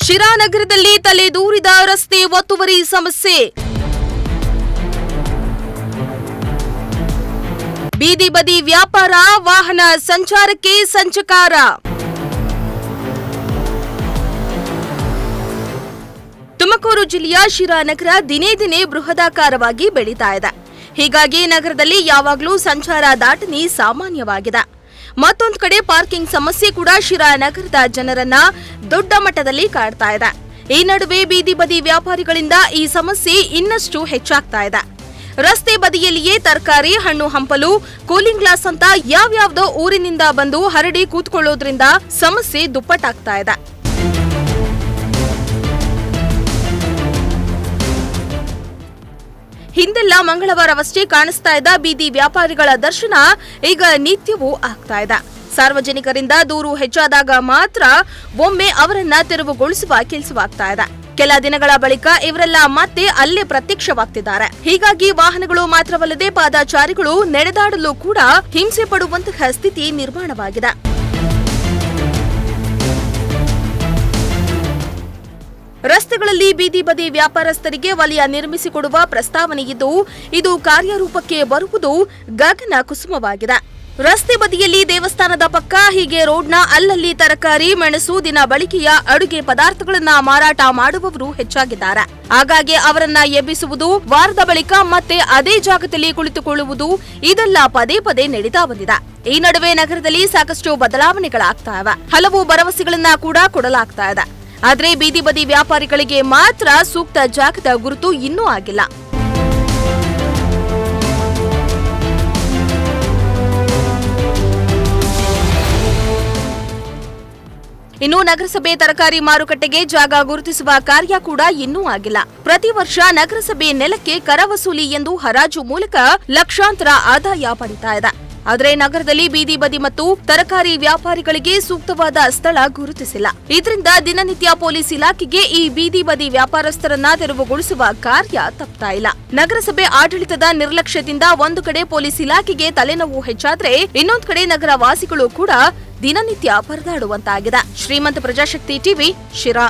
ಶಿರಾ ನಗರದಲ್ಲಿ ತಲೆದೂರಿದ ರಸ್ತೆ ಒತ್ತುವರಿ ಸಮಸ್ಯೆ. ಬೀದಿ ಬದಿ ವ್ಯಾಪಾರ, ವಾಹನ ಸಂಚಾರಕ್ಕೆ ಸಂಚಕಾರ. ತುಮಕೂರು ಜಿಲ್ಲೆಯ ಶಿರಾ ನಗರ ದಿನೇ ದಿನೇ ಬೃಹದಾಕಾರವಾಗಿ ಬೆಳೀತಾ ಇದೆ. ಹೀಗಾಗಿ ನಗರದಲ್ಲಿ ಯಾವಾಗಲೂ ಸಂಚಾರ ದಾಟನೆ ಸಾಮಾನ್ಯವಾಗಿದೆ. ಮತ್ತೊಂದು ಕಡೆ ಪಾರ್ಕಿಂಗ್ ಸಮಸ್ಯೆ ಕೂಡ ಶಿರಾ ನಗರದ ಜನರನ್ನ ದೊಡ್ಡ ಮಟ್ಟದಲ್ಲಿ ಕಾಡ್ತಾ ಇದೆ. ಈ ನಡುವೆ ಬೀದಿ ಬದಿ ವ್ಯಾಪಾರಿಗಳಿಂದ ಈ ಸಮಸ್ಯೆ ಇನ್ನಷ್ಟು ಹೆಚ್ಚಾಗ್ತಾ ಇದೆ. ರಸ್ತೆ ಬದಿಯಲ್ಲಿಯೇ ತರಕಾರಿ, ಹಣ್ಣು ಹಂಪಲು, ಕೂಲಿಂಗ್ ಗ್ಲಾಸ್ ಅಂತ ಯಾವ್ಯಾವ್ದೋ ಊರಿನಿಂದ ಬಂದು ಹರಡಿ ಕೂತ್ಕೊಳ್ಳೋದ್ರಿಂದ ಸಮಸ್ಯೆ ದುಪ್ಪಟ್ಟಾಗ್ತಾ ಇದೆ. ಹಿಂದೆಲ್ಲ ಮಂಗಳವಾರವಷ್ಟೇ ಕಾಣಿಸ್ತಾ ಇದ್ದ ಬೀದಿ ವ್ಯಾಪಾರಿಗಳ ದರ್ಶನ ಈಗ ನಿತ್ಯವೂ ಆಗ್ತಾ ಇದೆ. ಸಾರ್ವಜನಿಕರಿಂದ ದೂರು ಹೆಚ್ಚಾದಾಗ ಮಾತ್ರ ಒಮ್ಮೆ ಅವರನ್ನ ತೆರವುಗೊಳಿಸುವ ಕೆಲಸವಾಗ್ತಾ ಇದೆ. ಕೆಲ ದಿನಗಳ ಬಳಿಕ ಇವರೆಲ್ಲ ಮತ್ತೆ ಅಲ್ಲೇ ಪ್ರತ್ಯಕ್ಷವಾಗ್ತಿದ್ದಾರೆ. ಹೀಗಾಗಿ ವಾಹನಗಳು ಮಾತ್ರವಲ್ಲದೆ ಪಾದಚಾರಿಗಳು ನಡೆದಾಡಲು ಕೂಡ ಹಿಂಸೆ ಪಡುವಂತಹ ಸ್ಥಿತಿ ನಿರ್ಮಾಣವಾಗಿದೆ. ರಸ್ತೆಗಳಲ್ಲಿ ಬೀದಿ ಬದಿ ವ್ಯಾಪಾರಸ್ಥರಿಗೆ ವಲಯ ನಿರ್ಮಿಸಿಕೊಡುವ ಪ್ರಸ್ತಾವನೆಯಿದ್ದು, ಇದು ಕಾರ್ಯರೂಪಕ್ಕೆ ಬರುವುದು ಗಗನ ಕುಸುಮವಾಗಿದೆ. ರಸ್ತೆ ಬದಿಯಲ್ಲಿ ದೇವಸ್ಥಾನದ ಪಕ್ಕ ಹೀಗೆ ರೋಡ್ನ ಅಲ್ಲಲ್ಲಿ ತರಕಾರಿ, ಮೆಣಸು, ದಿನ ಬಳಕೆಯ ಅಡುಗೆ ಪದಾರ್ಥಗಳನ್ನ ಮಾರಾಟ ಮಾಡುವವರು ಹೆಚ್ಚಾಗಿದ್ದಾರೆ. ಹಾಗಾಗಿ ಅವರನ್ನ ಎಬ್ಬಿಸುವುದು, ವಾರದ ಬಳಿಕ ಮತ್ತೆ ಅದೇ ಜಾಗದಲ್ಲಿ ಕುಳಿತುಕೊಳ್ಳುವುದು ಇದೆಲ್ಲ ಪದೇ ಪದೇ ನಡೀತಾ ಬಂದಿದೆ. ಈ ನಡುವೆ ನಗರದಲ್ಲಿ ಸಾಕಷ್ಟು ಬದಲಾವಣೆಗಳಾಗ್ತಾ ಇವೆ. ಹಲವು ಭರವಸೆಗಳನ್ನ ಕೂಡ ಕೊಡಲಾಗ್ತಾ ಇದೆ. ಆದರೆ ಬೀದಿ ಬದಿ ವ್ಯಾಪಾರಿಗಳಿಗೆ ಮಾತ್ರ ಸೂಕ್ತ ಜಾಗದ ಗುರುತು ಇನ್ನೂ ಆಗಿಲ್ಲ. ಇನ್ನು ನಗರಸಭೆ ತರಕಾರಿ ಮಾರುಕಟ್ಟೆಗೆ ಜಾಗ ಗುರುತಿಸುವ ಕಾರ್ಯ ಕೂಡ ಇನ್ನೂ ಆಗಿಲ್ಲ. ಪ್ರತಿ ವರ್ಷ ನಗರಸಭೆ ನೆಲಕ್ಕೆ ಕರ ವಸೂಲಿ ಎಂದು ಹರಾಜು ಮೂಲಕ ಲಕ್ಷಾಂತರ ಆದಾಯ ಪಡಿತಾ ಇದೆ. ಆದರೆ ನಗರದಲ್ಲಿ ಬೀದಿ ಬದಿ ಮತ್ತು ತರಕಾರಿ ವ್ಯಾಪಾರಿಗಳಿಗೆ ಸೂಕ್ತವಾದ ಸ್ಥಳ ಗುರುತಿಸಿಲ್ಲ. ಇದರಿಂದ ದಿನನಿತ್ಯ ಪೊಲೀಸ್ ಇಲಾಖೆಗೆ ಈ ಬೀದಿ ಬದಿ ವ್ಯಾಪಾರಸ್ಥರನ್ನ ತೆರವುಗೊಳಿಸುವ ಕಾರ್ಯ ತಪ್ತಾ ಇಲ್ಲ. ನಗರಸಭೆ ಆಡಳಿತದ ನಿರ್ಲಕ್ಷ್ಯದಿಂದ ಒಂದು ಕಡೆ ಪೊಲೀಸ್ ಇಲಾಖೆಗೆ ತಲೆನೋವು ಹೆಚ್ಚಾದ್ರೆ, ಇನ್ನೊಂದು ಕಡೆ ನಗರ ವಾಸಿಗಳು ಕೂಡ ದಿನನಿತ್ಯ ಪರದಾಡುವಂತಾಗಿದೆ. ಶ್ರೀಮಂತ ಪ್ರಜಾಶಕ್ತಿ ಟಿವಿ, ಶಿರಾ.